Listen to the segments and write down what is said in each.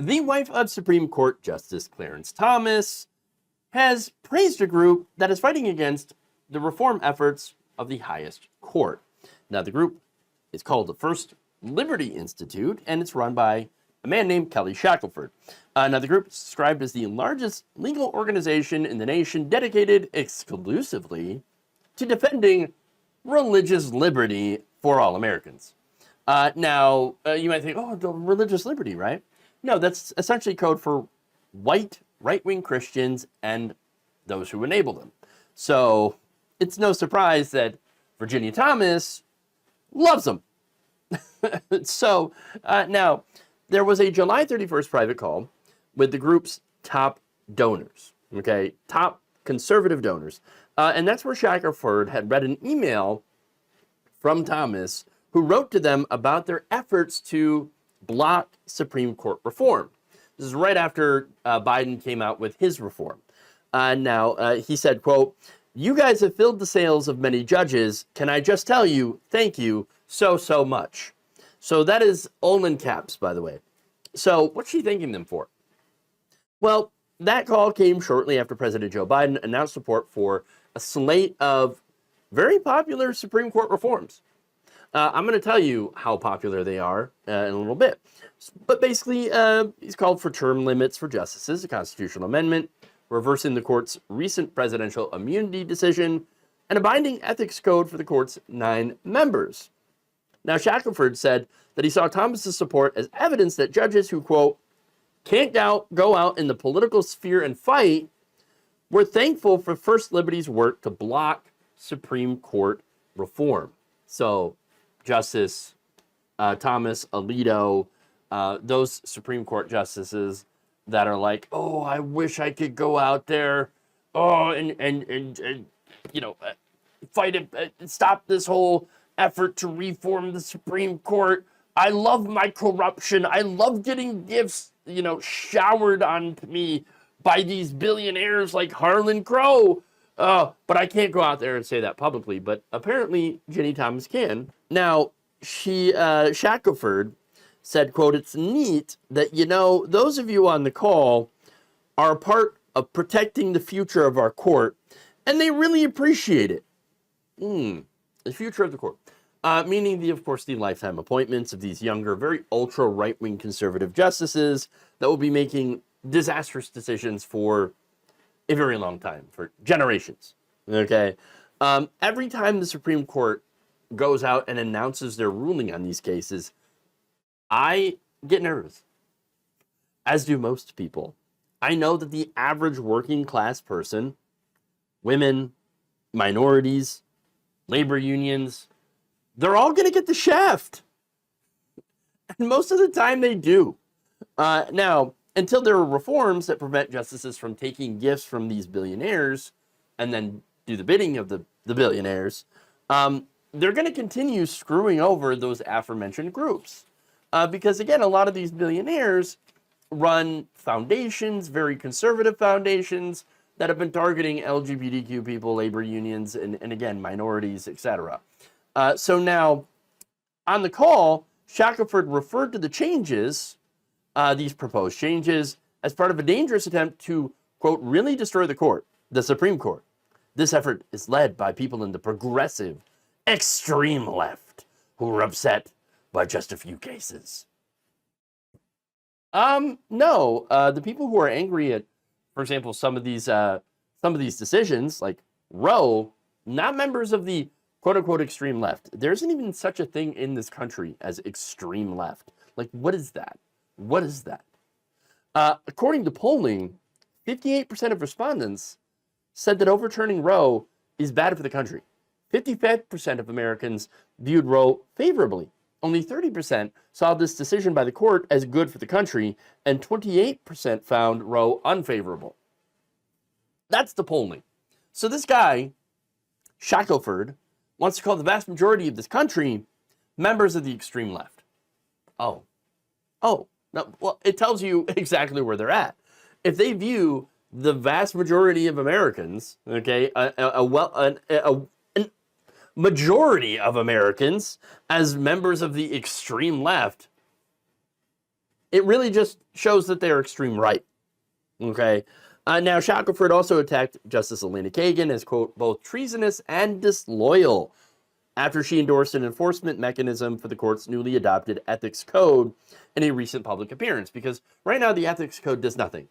the wife of Supreme Court Justice Clarence Thomas has praised a group that is fighting against the reform efforts of the highest court. Now, the group is called the First Liberty Institute, and it's run by a man named Kelly Shackelford. Now, the group is described as the largest legal organization in the nation dedicated exclusively to defending religious liberty for all Americans. Now, you might think, oh, the religious liberty, right? No, that's essentially code for white right-wing Christians and those who enable them. So it's no surprise that Virginia Thomas loves them. So now, there was a July 31st private call with the group's top donors, okay, top conservative donors. And that's where Shackelford had read an email from Thomas, who wrote to them about their efforts to block Supreme Court reform. This is right after Biden came out with his reform. Now, he said, quote, "You guys have filled the sails of many judges. Can I just tell you, thank you so much." So that is all in caps, by the way. So what's she thanking them for? Well, that call came shortly after President Joe Biden announced support for a slate of very popular Supreme Court reforms. I'm going to tell you how popular they are in a little bit. But basically, he's called for term limits for justices, a constitutional amendment, reversing the court's recent presidential immunity decision, and a binding ethics code for the court's 9 members. Now, Shackelford said that he saw Thomas's support as evidence that judges who, quote, can't go out in the political sphere and fight were thankful for First Liberty's work to block Supreme Court reform. So, Justice Thomas, Alito, those Supreme Court justices that are like, oh, I wish I could go out there, and you know, fight it, stop this whole effort to reform the Supreme Court. I love my corruption. I love getting gifts, you know, showered on me by these billionaires like Harlan Crow. But I can't go out there and say that publicly. But apparently, Ginni Thomas can. Now, Shackelford said, quote, "It's neat that, you know, those of you on the call are a part of protecting the future of our court, and they really appreciate it." The future of the court. Meaning, of course, the lifetime appointments of these younger, very ultra right-wing conservative justices that will be making disastrous decisions for a very long time, for generations, okay? Every time the Supreme Court goes out and announces their ruling on these cases, I get nervous, as do most people. I know that the average working class person, women, minorities, labor unions, they're all going to get the shaft. And most of the time they do. Now, until there are reforms that prevent justices from taking gifts from these billionaires and then do the bidding of the billionaires, they're going to continue screwing over those aforementioned groups. Because, again, a lot of these billionaires run foundations, very conservative foundations, that have been targeting LGBTQ people, labor unions, and again, minorities, etc. So now, on the call, Shackelford referred to the changes, these proposed changes, as part of a dangerous attempt to, quote, really destroy the Supreme Court. This effort is led by people in the progressive, extreme left who are upset by just a few cases. No, the people who are angry at, for example, some of these decisions, like Roe, not members of the quote-unquote extreme left. There isn't even such a thing in this country as extreme left. Like, what is that? What is that? According to polling, 58% of respondents said that overturning Roe is bad for the country. 55% of Americans viewed Roe favorably. Only 30% saw this decision by the court as good for the country, and 28% found Roe unfavorable. That's the polling. So this guy, Shackelford, wants to call the vast majority of this country members of the extreme left. Oh. No, well, it tells you exactly where they're at. If they view the vast majority of Americans, okay, a majority of Americans as members of the extreme left, it really just shows that they're extreme right. Okay. Now, Shackelford also attacked Justice Elena Kagan as, quote, both treasonous and disloyal after she endorsed an enforcement mechanism for the court's newly adopted ethics code in a recent public appearance. Because right now, the ethics code does nothing.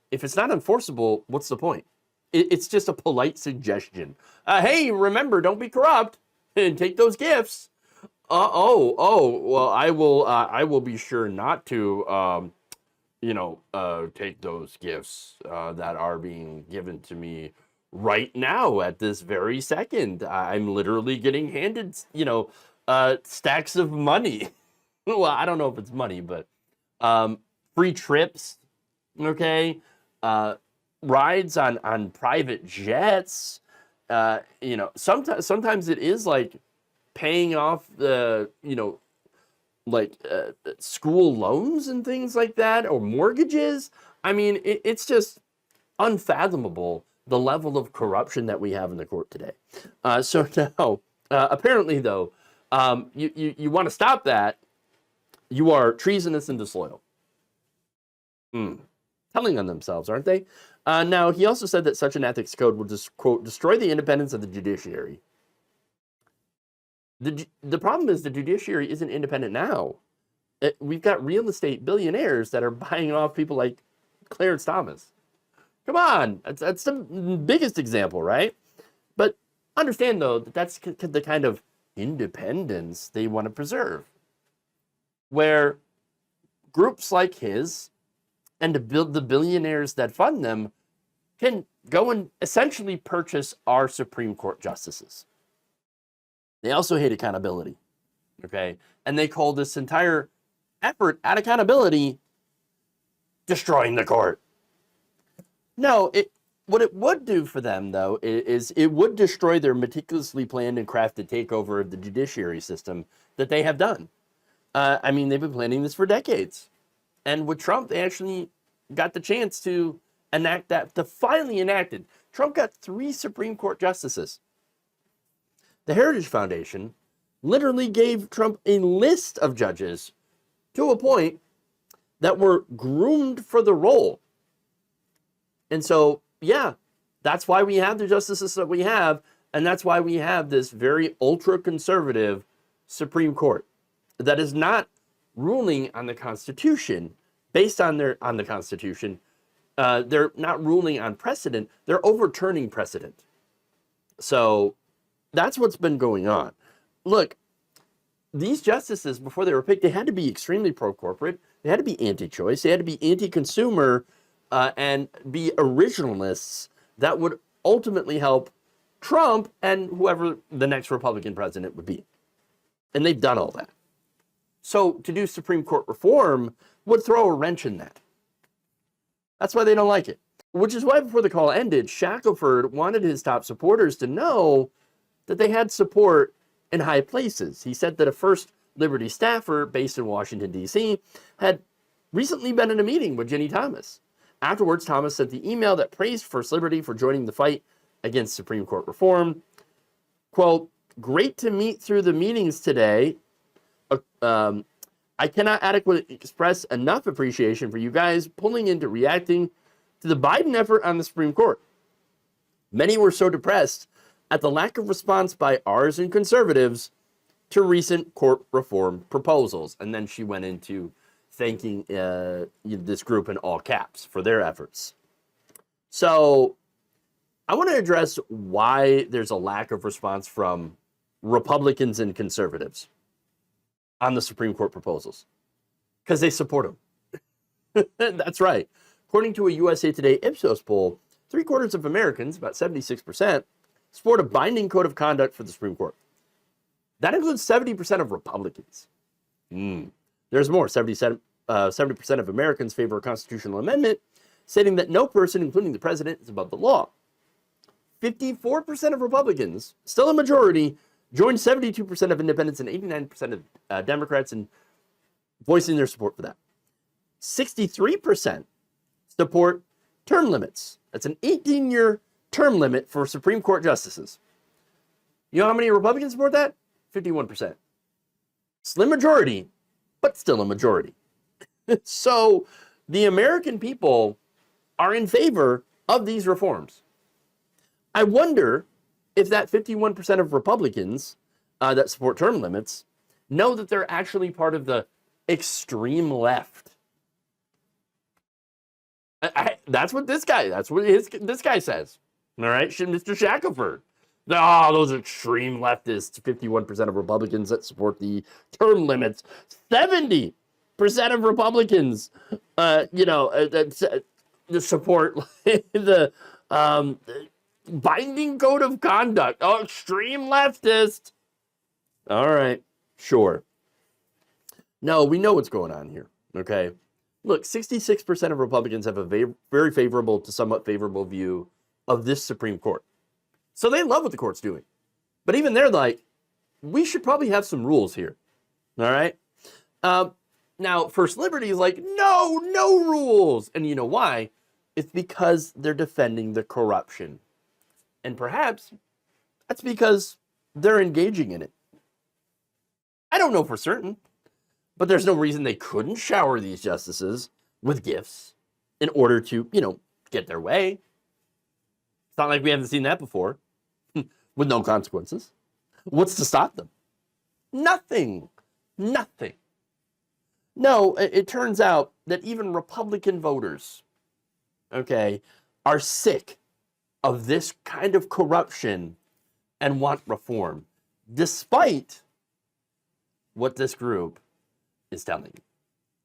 If it's not enforceable, what's the point? It's just a polite suggestion. Hey, remember, don't be corrupt and take those gifts. Well, I will be sure not to, take those gifts that are being given to me right now at this very second. I'm literally getting handed, stacks of money. Well, I don't know if it's money, but free trips, okay? Rides on private jets. Sometimes it is like paying off the, school loans and things like that, or mortgages. I mean, it's just unfathomable the level of corruption that we have in the court today. So now, apparently, though, you want to stop that. You are treasonous and disloyal. Telling on themselves, aren't they? Now, he also said that such an ethics code will just, quote, destroy the independence of the judiciary. The problem is the judiciary isn't independent now. We've got real estate billionaires that are buying off people like Clarence Thomas. Come on, that's the biggest example, right? But understand, though, that that's the kind of independence they want to preserve, where groups like his and the billionaires that fund them can go and essentially purchase our Supreme Court justices. They also hate accountability, okay? And they call this entire effort at accountability destroying the court. No, what it would do for them, though, is it would destroy their meticulously planned and crafted takeover of the judiciary system that they have done. They've been planning this for decades. And with Trump, they actually got the chance to enact that, to finally enact it. Trump got 3 Supreme Court justices. The Heritage Foundation literally gave Trump a list of judges to a point that were groomed for the role. And so, yeah, that's why we have the justices that we have, and that's why we have this very ultra-conservative Supreme Court that is not ruling on the Constitution, based on the Constitution. They're not ruling on precedent, they're overturning precedent. So that's what's been going on. Look, these justices, before they were picked, they had to be extremely pro-corporate. They had to be anti-choice. They had to be anti-consumer and be originalists that would ultimately help Trump and whoever the next Republican president would be. And they've done all that. So to do Supreme Court reform would throw a wrench in that. That's why they don't like it. Which is why before the call ended, Shackelford wanted his top supporters to know that they had support in high places. He said that a First Liberty staffer based in Washington, D.C., had recently been in a meeting with Ginni Thomas. Afterwards, Thomas sent the email that praised First Liberty for joining the fight against Supreme Court reform. Quote, great to meet through the meetings today. I cannot adequately express enough appreciation for you guys pulling into reacting to the Biden effort on the Supreme Court. Many were so depressed at the lack of response by ours and conservatives to recent court reform proposals. And then she went into thanking this group in all caps for their efforts. So I want to address why there's a lack of response from Republicans and conservatives on the Supreme Court proposals. Because they support them. That's right. According to a USA Today Ipsos poll, 3/4 of Americans, about 76%, support a binding code of conduct for the Supreme Court. That includes 70% of Republicans. There's more. 70% of Americans favor a constitutional amendment, stating that no person, including the president, is above the law. 54% of Republicans, still a majority, joined 72% of independents and 89% of Democrats in voicing their support for that. 63% support term limits. That's an 18-year term limit for Supreme Court justices. You know how many Republicans support that? 51%. Slim majority, but still a majority. So the American people are in favor of these reforms. I wonder if that 51% of Republicans that support term limits know that they're actually part of the extreme left. That's what this guy says. All right, Mr. Shackelford. Oh, those extreme leftists, 51% of Republicans that support the term limits, 70% of Republicans, that support the binding code of conduct. Oh, extreme leftist. All right, sure. No, we know what's going on here, okay? Look, 66% of Republicans have a very favorable to somewhat favorable view of this Supreme Court. So they love what the court's doing. But even they're like, we should probably have some rules here, all right? Now, First Liberty is like, no rules. And you know why? It's because they're defending the corruption. And perhaps that's because they're engaging in it. I don't know for certain, but there's no reason they couldn't shower these justices with gifts in order to, get their way. It's not like we haven't seen that before with no consequences. What's to stop them? Nothing. No, it turns out that even Republican voters, okay, are sick of this kind of corruption and want reform, despite what this group is telling you.